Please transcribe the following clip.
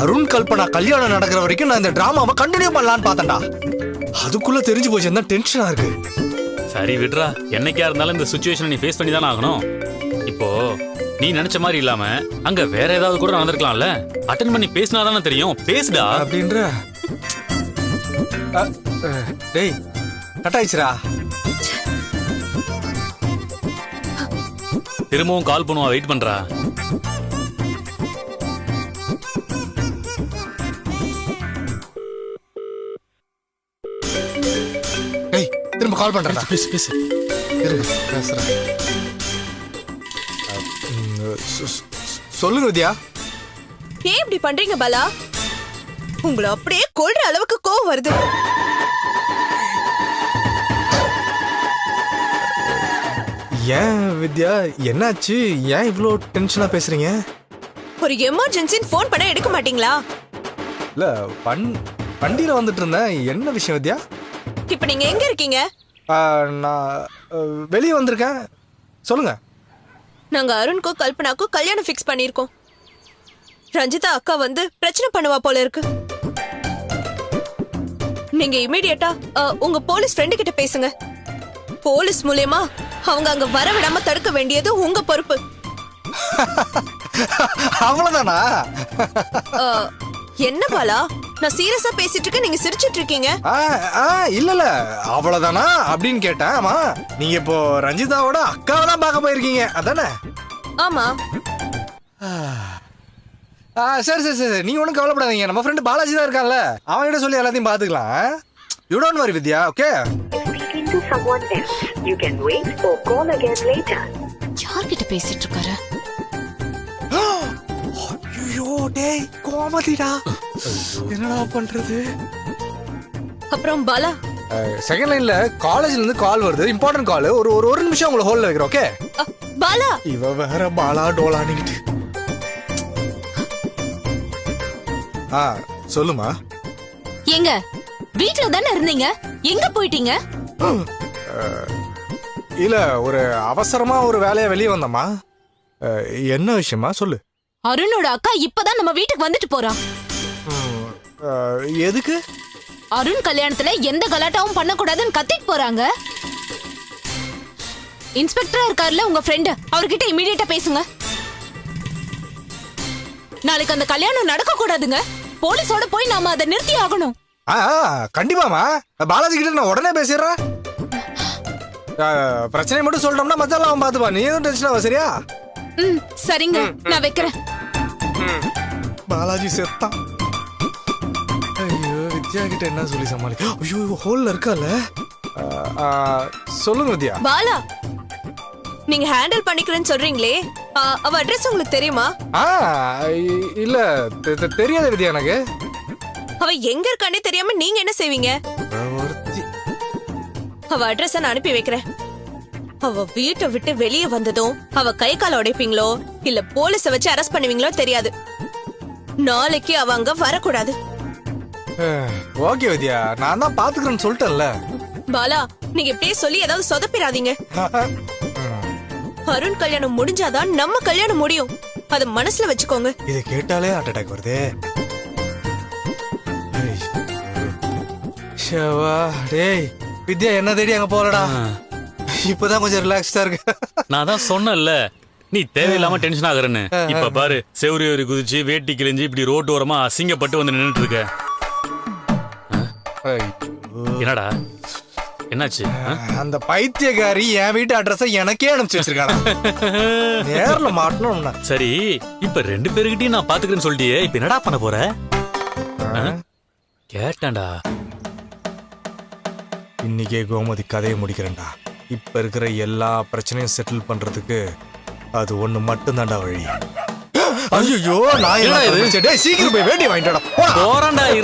அருண் கல்பனா கல்யாணம் நடக்கிற வரைக்கும் நான் இந்த டிராமாவை கண்டினியூ பண்ணலான்னு பார்த்தேன்டா. அதுக்குள்ள தெரிஞ்சு போச்சு, என்ன டென்ஷனா இருக்கு. சரி விட்றா, என்னைக்கா இருந்தாலும் இந்த சுச்சுவேஷனை நீ ஃபேஸ் பண்ணி தானே ஆகணும். இப்போ நீ நினைச்ச மாதிரி இல்லாம அங்க வேற ஏதாவது கூட நடந்திருக்கலாம்ல. அட்டென்ட் பண்ணி பேசினா தானே தெரியும். பேசுடா அப்படின்ற. டேய் கட் ஆயிடுச்சுடா. திரும்பவும் கால் பண்ணுவா, வெயிட் பண்றா. டேய் திரும்ப கால் பண்றேன். பேசு பேசு. பேசுறேன். சொல்லுங்க வித்யா. ஏன் இப்படி பண்றீங்க பாலா? உங்களை அப்படியே கொல்ற அளவுக்கு கோவம் வருது. ஏன் வித்யா, என்னாச்சு? ஏன் இவ்ளோ டென்ஷனா பேசுறீங்க? ஒரு எமர்ஜென்சின்னு ஃபோன் பண்ண எடுக்க மாட்டீங்களா? இல்ல வண்டியில வந்துட்டு இருந்தேன். என்ன விஷயம் வித்யா? இப்ப நீங்க எங்க இருக்கீங்க? நான் வெளியே வந்திருக்கேன். சொல்லுங்க. நாங்க அருண்க்கும் கல்பனாக்கும் கல்யாணம் ஃபிக்ஸ் பண்ணிருக்கோம். ரஞ்சிதா அக்கா வந்து பிரச்சனை பண்ணுவா போல இருக்கு. நீங்க இமிடியேட்டா உங்க போலீஸ் ஃப்ரெண்டு கிட்ட பேசுங்க. போலீஸ் மூலமா அவங்க அங்க வர விடாம தடுக்க வேண்டியது உங்க பொறுப்பு. அவ்வளவுதானா? என்ன பாலா, நான் சீரியஸா பேசிட்டு இருக்கேன், நீங்க சிரிச்சிட்டு இருக்கீங்க. இல்ல அவ்வளவுதானா அப்படின்னு கேட்டேன். ஆமா, நீங்க இப்போ ரஞ்சிதாவோட அக்காவை தான் பார்க்க போயிருக்கீங்க அதானே? ஆமா. சரி சரி சரி, நீங்க ஒன்றும் கவலைப்படாதீங்க. நம்ம ஃப்ரெண்டு பாலாஜி தான் இருக்கான்ல, அவன்கிட்ட சொல்லி எல்லாத்தையும் பார்த்துக்கலாம். You don't worry Vidya, okay? யார்கிட்ட பேசிட்டு இருக்காரு? ஐயோ டேய் கோமதிடா, என்னடா பண்றது? அப்புறம் பாலா, செகண்ட் லைன்ல காலேஜ்ல இருந்து கால் வருது, இம்பார்ட்டன்ட் கால். ஒரு நிமிஷம் உங்களை ஹோல்ல வைக்கிறேன், ஓகே? பாலா, இவ வேற பாலா டோலானிக்கிட்டு. சொல்லுமா. எங்க வீட்ல தானே இருந்தீங்க, எங்க போயிட்டீங்க? இல்ல ஒரு அவசரமா ஒரு வேலையா வெளியே வந்தம்மா. என்ன விஷயமா சொல்லு. அருணோட அக்கா இப்பதான் நம்ம வீட்டுக்கு வந்துட்டு போறா. எதுக்கு? அருண் கல்யாணத்துல எந்த கலாட்டாவும் பண்ண கூடாதுன்னு கத்திட்டு போறாங்க. இன்ஸ்பெக்டரா இருக்காருல்ல உங்க ஃப்ரெண்ட், அவர்கிட்ட இமிடியேட்டா பேசுங்க. நாளைக்கு அந்த கல்யாணம் நடக்க கூடாதுங்க. போலீஸோட போய் நாம அதை நிறுத்தி ஆகணும். கண்டிப்பாமா, பாலாஜி கிட்ட நான் உடனே பேசிடுறேன். பிரச்சனை மட்டும் சொல்லிட்டோம்னா மத்தெல்லாம் அவன் பாத்துப்பா. நீ எதுவும் டென்ஷன் ஆவ, சரியா? சரிங்க, நான் வைக்கிறேன். பாலாஜி செத்தான். ஐயோ வித்யா கிட்ட என்ன சொல்லி சமாளி. ஐயோ ஹோல்ல இருக்கால. சொல்லுங்க வித்யா. பாலா, நீங்க ஹேண்டில் பண்ணிக்கிறேன்னு சொல்றீங்களே, அவ அட்ரஸ் உங்களுக்கு தெரியுமா? இல்ல தெரியாத வித்யா எனக்கு. அவ எங்க இருக்கானே தெரியாம நீங்க என்ன செய்வீங்க? அவ அட்ரஸ் நான் அனுப்பி வைக்கிறேன். அவ வீட்டை விட்டு வெளியே வந்ததும் அவ கை கால உடைப்பீங்களோ இல்ல போலீஸ வச்சு அரெஸ்ட் பண்ணுவீங்களோ தெரியாது. நாளைக்கு அவ அங்க வரக்கூடாது. ஓகே வித்யா, நான் தான் பாத்துக்கிறேன்னு சொல்லிட்டேன்ல. பாலா, நீங்க இப்படியே சொல்லி ஏதாவது சொதப்பிடாதீங்க. அருண் கல்யாணம் முடிஞ்சாதான் நம்ம கல்யாணம் முடியும், அத மனசுல வச்சுக்கோங்க. இத கேட்டாலே ஹார்ட் அட்டாக் வருதே. டேய் வித்யா என்ன தேடி அங்க போறடா. இப்பதான் கொஞ்சம் ரிலாக்ஸ்டா இருக்கு. நான் தான் சொன்னேன்ல, நீ தேவையில்லாம டென்ஷன் ஆகுறேன்னு. இப்ப பாரு, செவுரி ஒரு குதிச்சு வேட்டி கிழிஞ்சு இப்படி ரோட்டு ஓரமா அசிங்கப்பட்டு வந்து நின்னுட்டு இருக்க. என்னடா என்னாச்சு? அந்த பைத்தியக்காரி என் வீட்டு அட்ரஸ எனக்கே அனுப்பிச்சு வச்சிருக்காடா. நேர்ல மாட்டணும்னா. சரி, இப்ப ரெண்டு பேருக்கிட்டையும் நான் பாத்துக்கிறேன்னு சொல்லிட்டியே, இப்ப என்னடா பண்ண போற? கேட்டேன்டா. இன்னைக்கே கோமதி கதையை முடிக்கிறேன்டா. இப்ப இருக்கிற எல்லா பிரச்சனையும் செட்டில் பண்றதுக்கு அது ஒண்ணு மட்டும் தான்டா வழி. ஐயோ நான் என்ன, சீக்கிரம் போய் வேட்டி வாங்கிட்டா போறான்டா.